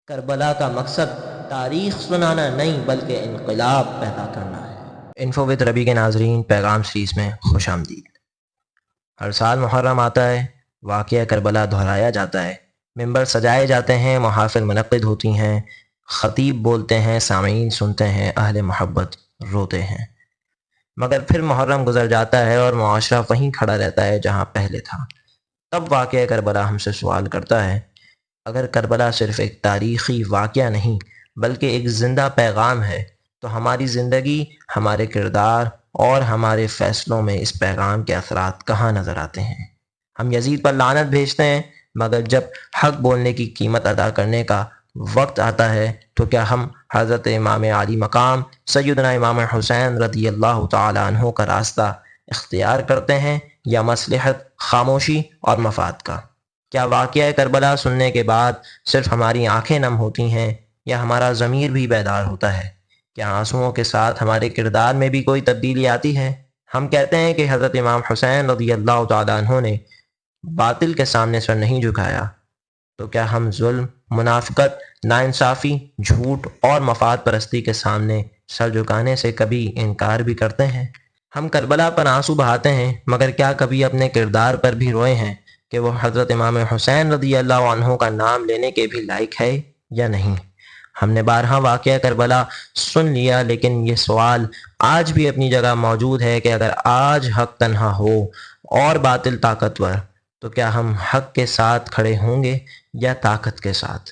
کربلا کا مقصد تاریخ سنانا نہیں بلکہ انقلاب پیدا کرنا ہے۔ انفو وتھ ربی کے ناظرین، پیغام سیریز میں خوش آمدید۔ ہر سال محرم آتا ہے، واقعہ کربلا دہرایا جاتا ہے، ممبر سجائے جاتے ہیں، محافل منعقد ہوتی ہیں، خطیب بولتے ہیں، سامعین سنتے ہیں، اہل محبت روتے ہیں، مگر پھر محرم گزر جاتا ہے اور معاشرہ وہیں کھڑا رہتا ہے جہاں پہلے تھا۔ تب واقعہ کربلا ہم سے سوال کرتا ہے، اگر کربلا صرف ایک تاریخی واقعہ نہیں بلکہ ایک زندہ پیغام ہے تو ہماری زندگی، ہمارے کردار اور ہمارے فیصلوں میں اس پیغام کے اثرات کہاں نظر آتے ہیں؟ ہم یزید پر لعنت بھیجتے ہیں، مگر جب حق بولنے کی قیمت ادا کرنے کا وقت آتا ہے تو کیا ہم حضرت امام عالی مقام سیدنا امام حسین رضی اللہ تعالی عنہ کا راستہ اختیار کرتے ہیں یا مصلحت، خاموشی اور مفاد کا؟ کیا واقعہ کربلا سننے کے بعد صرف ہماری آنکھیں نم ہوتی ہیں یا ہمارا ضمیر بھی بیدار ہوتا ہے؟ کیا آنسوؤں کے ساتھ ہمارے کردار میں بھی کوئی تبدیلی آتی ہے؟ ہم کہتے ہیں کہ حضرت امام حسین رضی اللہ تعالیٰ عنہ نے باطل کے سامنے سر نہیں جھکایا، تو کیا ہم ظلم، منافقت، ناانصافی، جھوٹ اور مفاد پرستی کے سامنے سر جھکانے سے کبھی انکار بھی کرتے ہیں؟ ہم کربلا پر آنسو بہاتے ہیں، مگر کیا کبھی اپنے کردار پر بھی روئے ہیں کہ وہ حضرت امام حسین رضی اللہ عنہ کا نام لینے کے بھی لائق ہے یا نہیں؟ ہم نے بارہا واقعہ کربلا سن لیا، لیکن یہ سوال آج بھی اپنی جگہ موجود ہے کہ اگر آج حق تنہا ہو اور باطل طاقتور، تو کیا ہم حق کے ساتھ کھڑے ہوں گے یا طاقت کے ساتھ؟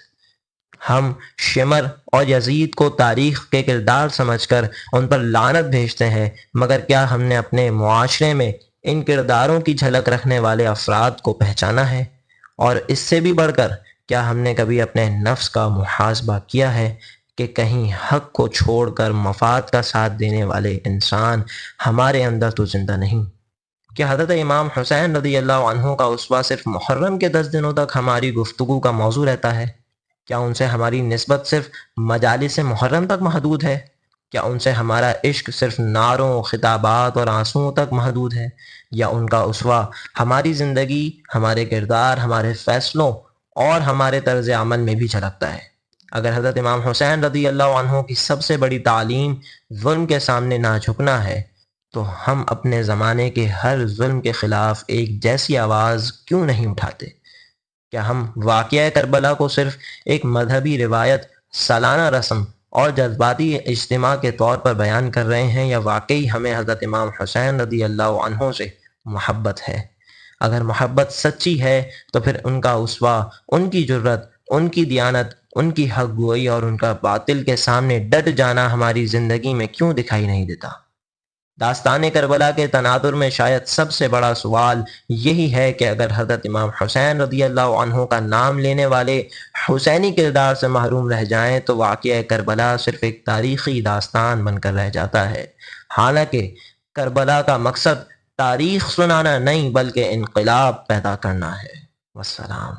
ہم شمر اور یزید کو تاریخ کے کردار سمجھ کر ان پر لعنت بھیجتے ہیں، مگر کیا ہم نے اپنے معاشرے میں ان کرداروں کی جھلک رکھنے والے افراد کو پہچانا ہے؟ اور اس سے بھی بڑھ کر کیا ہم نے کبھی اپنے نفس کا محاسبہ کیا ہے کہ کہیں حق کو چھوڑ کر مفاد کا ساتھ دینے والے انسان ہمارے اندر تو زندہ نہیں؟ کیا حضرت امام حسین رضی اللہ عنہ کا اسوہ صرف محرم کے 10 دنوں تک ہماری گفتگو کا موضوع رہتا ہے؟ کیا ان سے ہماری نسبت صرف مجالس محرم تک محدود ہے؟ کیا ان سے ہمارا عشق صرف نعروں، خطابات اور آنسوؤں تک محدود ہے؟ یا ان کا اسوہ ہماری زندگی، ہمارے کردار، ہمارے فیصلوں اور ہمارے طرز عمل میں بھی جھلکتا ہے؟ اگر حضرت امام حسین رضی اللہ عنہ کی سب سے بڑی تعلیم ظلم کے سامنے نہ جھکنا ہے، تو ہم اپنے زمانے کے ہر ظلم کے خلاف ایک جیسی آواز کیوں نہیں اٹھاتے؟ کیا ہم واقعہ کربلا کو صرف ایک مذہبی روایت، سالانہ رسم اور جذباتی اجتماع کے طور پر بیان کر رہے ہیں، یا واقعی ہمیں حضرت امام حسین رضی اللہ عنہ سے محبت ہے؟ اگر محبت سچی ہے تو پھر ان کا اسوہ، ان کی جرت، ان کی دیانت، ان کی حق گوئی اور ان کا باطل کے سامنے ڈٹ جانا ہماری زندگی میں کیوں دکھائی نہیں دیتا؟ داستان کربلا کے تناظر میں شاید سب سے بڑا سوال یہی ہے کہ اگر حضرت امام حسین رضی اللہ عنہ کا نام لینے والے حسینی کردار سے محروم رہ جائیں تو واقعہ کربلا صرف ایک تاریخی داستان بن کر رہ جاتا ہے، حالانکہ کربلا کا مقصد تاریخ سنانا نہیں بلکہ انقلاب پیدا کرنا ہے۔ والسلام۔